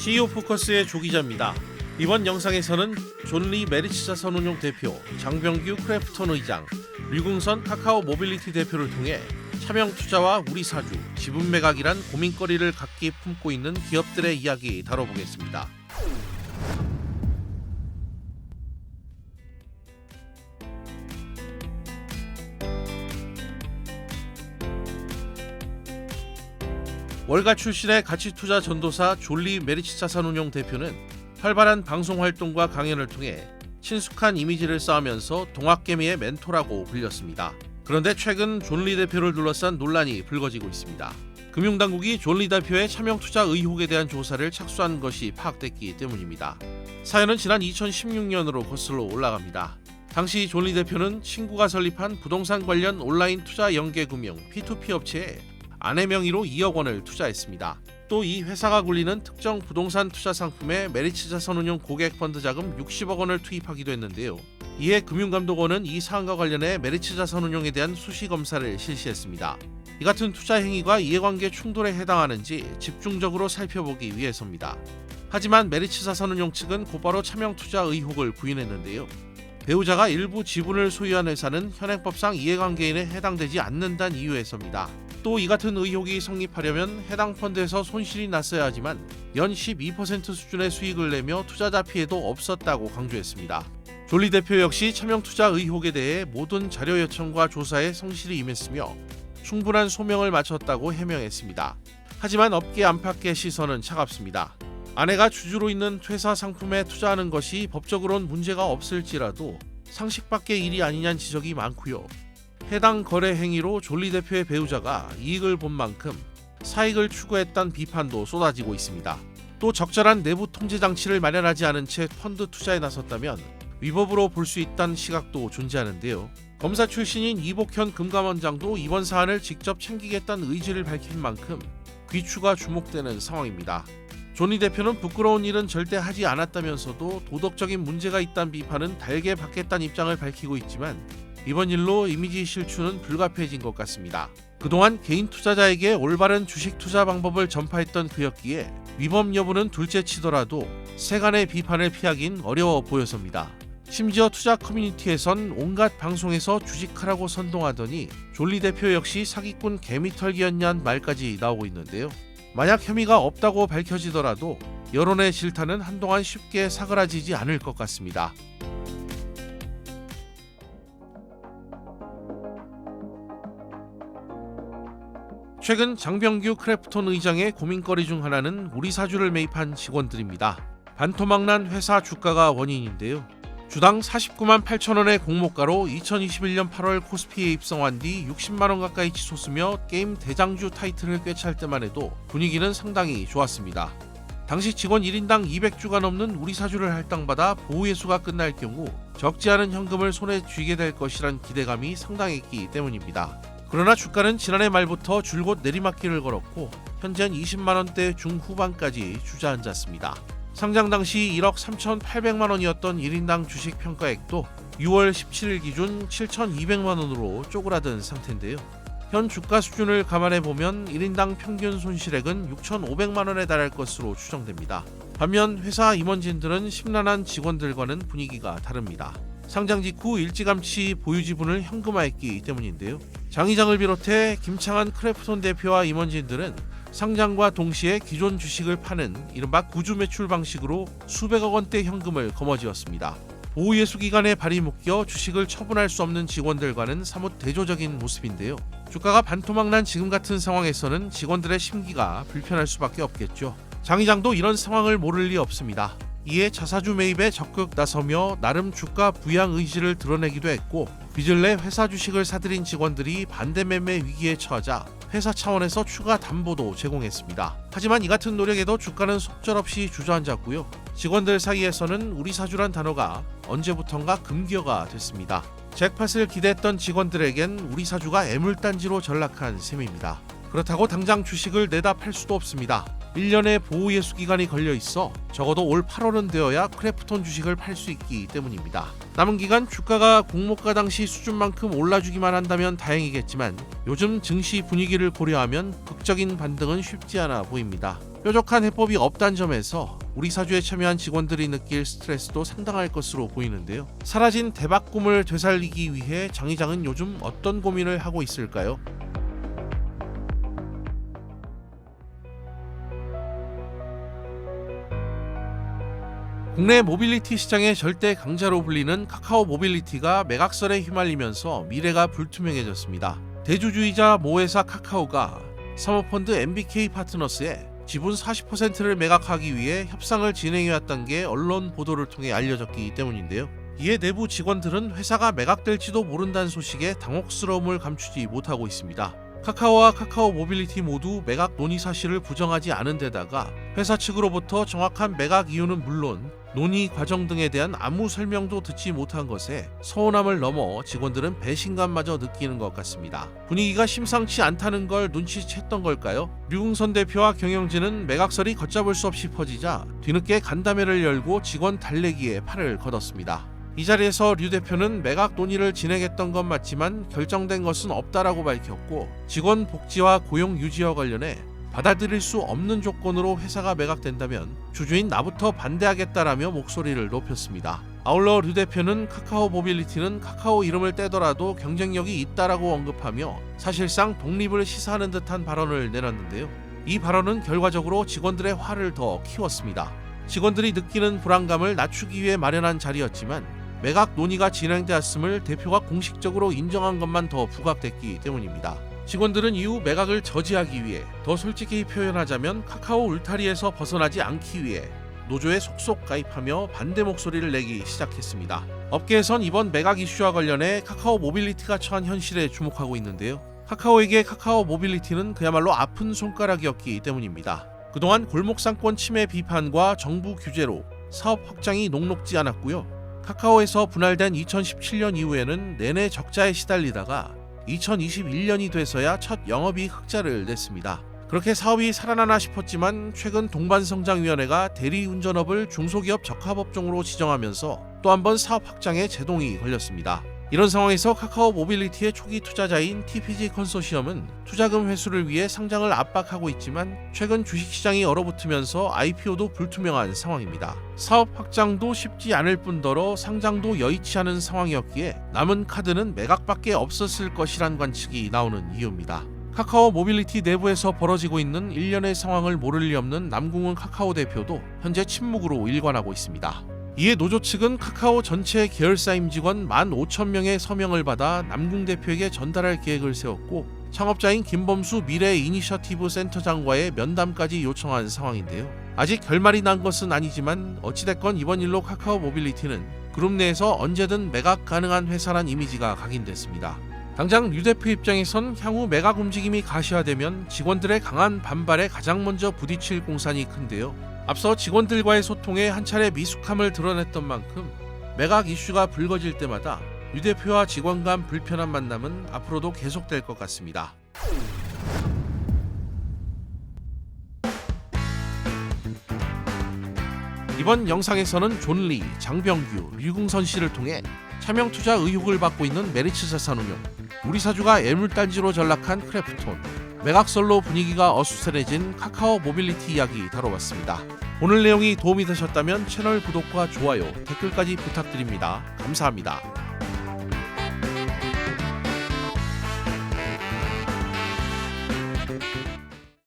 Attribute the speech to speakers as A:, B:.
A: CEO 포커스의 조 기자입니다. 이번 영상에서는 존리 메리츠자산운용 대표, 장병규 크래프톤 의장, 류궁선 카카오 모빌리티 대표를 통해 차명 투자와 우리 사주, 지분 매각이란 고민거리를 각기 품고 있는 기업들의 이야기 다뤄보겠습니다. 월가 출신의 가치투자 전도사 존리 메리츠자산운용 대표는 활발한 방송 활동과 강연을 통해 친숙한 이미지를 쌓으면서 동학개미의 멘토라고 불렸습니다. 그런데 최근 존리 대표를 둘러싼 논란이 불거지고 있습니다. 금융당국이 존리 대표의 차명투자 의혹에 대한 조사를 착수한 것이 파악됐기 때문입니다. 사연은 지난 2016년으로 거슬러 올라갑니다. 당시 존리 대표는 친구가 설립한 부동산 관련 온라인 투자 연계금융 P2P 업체에 아내 명의로 2억 원을 투자했습니다. 또 이 회사가 굴리는 특정 부동산 투자 상품에 메리츠자산운용 고객 펀드 자금 60억 원을 투입하기도 했는데요. 이에 금융감독원은 이 사안과 관련해 메리츠자산운용에 대한 수시 검사를 실시했습니다. 이 같은 투자 행위가 이해관계 충돌에 해당하는지 집중적으로 살펴보기 위해서입니다. 하지만 메리츠자산운용 측은 곧바로 차명 투자 의혹을 부인했는데요. 배우자가 일부 지분을 소유한 회사는 현행법상 이해관계인에 해당되지 않는다는 이유에서입니다. 또 이 같은 의혹이 성립하려면 해당 펀드에서 손실이 났어야 하지만 연 12% 수준의 수익을 내며 투자자 피해도 없었다고 강조했습니다. 존리 대표 역시 차명 투자 의혹에 대해 모든 자료 요청과 조사에 성실히 임했으며 충분한 소명을 마쳤다고 해명했습니다. 하지만 업계 안팎의 시선은 차갑습니다. 아내가 주주로 있는 회사 상품에 투자하는 것이 법적으론 문제가 없을지라도 상식 밖의 일이 아니냐는 지적이 많고요. 해당 거래 행위로 존리 대표의 배우자가 이익을 본 만큼 사익을 추구했다는 비판도 쏟아지고 있습니다. 또 적절한 내부 통제 장치를 마련하지 않은 채 펀드 투자에 나섰다면 위법으로 볼 수 있다는 시각도 존재하는데요. 검사 출신인 이복현 금감원장도 이번 사안을 직접 챙기겠다는 의지를 밝힌 만큼 귀추가 주목되는 상황입니다. 존리 대표는 부끄러운 일은 절대 하지 않았다면서도 도덕적인 문제가 있다는 비판은 달게 받겠다는 입장을 밝히고 있지만 이번 일로 이미지 실추는 불가피해진 것 같습니다. 그동안 개인 투자자에게 올바른 주식 투자 방법을 전파했던 그였기에 위법 여부는 둘째치더라도 세간의 비판을 피하긴 어려워 보여서입니다. 심지어 투자 커뮤니티에선 온갖 방송에서 주식하라고 선동하더니 존리 대표 역시 사기꾼 개미털기였냐는 말까지 나오고 있는데요. 만약 혐의가 없다고 밝혀지더라도 여론의 질타는 한동안 쉽게 사그라지지 않을 것 같습니다. 최근 장병규 크래프톤 의장의 고민거리 중 하나는 우리 사주를 매입한 직원들입니다. 반토막난 회사 주가가 원인인데요. 주당 49만 8천 원의 공모가로 2021년 8월 코스피에 입성한 뒤 60만 원 가까이 치솟으며 게임 대장주 타이틀을 꿰찰 때만 해도 분위기는 상당히 좋았습니다. 당시 직원 1인당 200주가 넘는 우리 사주를 할당받아 보호예수가 끝날 경우 적지 않은 현금을 손에 쥐게 될 것이란 기대감이 상당했기 때문입니다. 그러나 주가는 지난해 말부터 줄곧 내리막길을 걸었고 현재는 20만 원대 중후반까지 주저앉았습니다. 상장 당시 1억 3,800만 원이었던 1인당 주식 평가액도 6월 17일 기준 7,200만 원으로 쪼그라든 상태인데요. 현 주가 수준을 감안해보면 1인당 평균 손실액은 6,500만 원에 달할 것으로 추정됩니다. 반면 회사 임원진들은 심란한 직원들과는 분위기가 다릅니다. 상장 직후 일찌감치 보유 지분을 현금화했기 때문인데요. 장 의장을 비롯해 김창한 크래프톤 대표와 임원진들은 상장과 동시에 기존 주식을 파는 이른바 구주 매출 방식으로 수백억 원대 현금을 거머쥐었습니다. 보호예수 기간에 발이 묶여 주식을 처분할 수 없는 직원들과는 사뭇 대조적인 모습인데요. 주가가 반토막난 지금 같은 상황에서는 직원들의 심기가 불편할 수밖에 없겠죠. 장 의장도 이런 상황을 모를 리 없습니다. 이에 자사주 매입에 적극 나서며 나름 주가 부양 의지를 드러내기도 했고 빚을 내 회사 주식을 사들인 직원들이 반대 매매 위기에 처하자 회사 차원에서 추가 담보도 제공했습니다. 하지만 이 같은 노력에도 주가는 속절없이 주저앉았고요. 직원들 사이에서는 우리 사주란 단어가 언제부턴가 금기어가 됐습니다. 잭팟을 기대했던 직원들에겐 우리 사주가 애물단지로 전락한 셈입니다. 그렇다고 당장 주식을 내다 팔 수도 없습니다. 1년의 보호 예수 기간이 걸려 있어 적어도 올 8월은 되어야 크래프톤 주식을 팔 수 있기 때문입니다. 남은 기간 주가가 공모가 당시 수준만큼 올라주기만 한다면 다행이겠지만 요즘 증시 분위기를 고려하면 극적인 반등은 쉽지 않아 보입니다. 뾰족한 해법이 없다는 점에서 우리 사주에 참여한 직원들이 느낄 스트레스도 상당할 것으로 보이는데요. 사라진 대박 꿈을 되살리기 위해 장 이장은 요즘 어떤 고민을 하고 있을까요? 국내 모빌리티 시장의 절대 강자로 불리는 카카오 모빌리티가 매각설에 휘말리면서 미래가 불투명해졌습니다. 대주주이자 모회사 카카오가 사모펀드 MBK 파트너스에 지분 40%를 매각하기 위해 협상을 진행해왔던 게 언론 보도를 통해 알려졌기 때문인데요. 이에 내부 직원들은 회사가 매각될지도 모른다는 소식에 당혹스러움을 감추지 못하고 있습니다. 카카오와 카카오 모빌리티 모두 매각 논의 사실을 부정하지 않은 데다가 회사 측으로부터 정확한 매각 이유는 물론 논의 과정 등에 대한 아무 설명도 듣지 못한 것에 서운함을 넘어 직원들은 배신감마저 느끼는 것 같습니다. 분위기가 심상치 않다는 걸 눈치챘던 걸까요? 류궁선 대표와 경영진은 매각설이 걷잡을 수 없이 퍼지자 뒤늦게 간담회를 열고 직원 달래기에 팔을 걷었습니다. 이 자리에서 류 대표는 매각 논의를 진행했던 건 맞지만 결정된 것은 없다라고 밝혔고 직원 복지와 고용 유지와 관련해 받아들일 수 없는 조건으로 회사가 매각된다면 주주인 나부터 반대하겠다라며 목소리를 높였습니다. 아울러 류 대표는 카카오 모빌리티는 카카오 이름을 떼더라도 경쟁력이 있다라고 언급하며 사실상 독립을 시사하는 듯한 발언을 내놨는데요. 이 발언은 결과적으로 직원들의 화를 더 키웠습니다. 직원들이 느끼는 불안감을 낮추기 위해 마련한 자리였지만 매각 논의가 진행되었음을 대표가 공식적으로 인정한 것만 더 부각됐기 때문입니다. 직원들은 이후 매각을 저지하기 위해 더 솔직히 표현하자면 카카오 울타리에서 벗어나지 않기 위해 노조에 속속 가입하며 반대 목소리를 내기 시작했습니다. 업계에선 이번 매각 이슈와 관련해 카카오 모빌리티가 처한 현실에 주목하고 있는데요. 카카오에게 카카오 모빌리티는 그야말로 아픈 손가락이었기 때문입니다. 그동안 골목상권 침해 비판과 정부 규제로 사업 확장이 녹록지 않았고요. 카카오에서 분할된 2017년 이후에는 내내 적자에 시달리다가 2021년이 돼서야 첫 영업이익 흑자를 냈습니다. 그렇게 사업이 살아나나 싶었지만 최근 동반성장위원회가 대리운전업을 중소기업 적합업종으로 지정하면서 또 한 번 사업 확장에 제동이 걸렸습니다. 이런 상황에서 카카오 모빌리티의 초기 투자자인 TPG 컨소시엄은 투자금 회수를 위해 상장을 압박하고 있지만 최근 주식시장이 얼어붙으면서 IPO도 불투명한 상황입니다. 사업 확장도 쉽지 않을 뿐더러 상장도 여의치 않은 상황이었기에 남은 카드는 매각밖에 없었을 것이란 관측이 나오는 이유입니다. 카카오 모빌리티 내부에서 벌어지고 있는 일련의 상황을 모를 리 없는 남궁은 카카오 대표도 현재 침묵으로 일관하고 있습니다. 이에 노조 측은 카카오 전체 계열사 임직원 15,000명의 서명을 받아 남궁 대표에게 전달할 계획을 세웠고 창업자인 김범수 미래 이니셔티브 센터장과의 면담까지 요청한 상황인데요. 아직 결말이 난 것은 아니지만 어찌됐건 이번 일로 카카오 모빌리티는 그룹 내에서 언제든 매각 가능한 회사란 이미지가 각인됐습니다. 당장 류 대표 입장에선 향후 매각 움직임이 가시화되면 직원들의 강한 반발에 가장 먼저 부딪힐 공산이 큰데요. 앞서 직원들과의 소통에 한 차례 미숙함을 드러냈던 만큼 매각 이슈가 불거질 때마다 류 대표와 직원 간 불편한 만남은 앞으로도 계속될 것 같습니다. 이번 영상에서는 존 리, 장병규, 류궁선 씨를 통해 차명 투자 의혹을 받고 있는 메리츠 자산운용, 우리 사주가 애물단지로 전락한 크래프톤, 매각설로 분위기가 어수선해진 카카오 모빌리티 이야기 다뤄봤습니다. 오늘 내용이 도움이 되셨다면 채널 구독과 좋아요, 댓글까지 부탁드립니다. 감사합니다.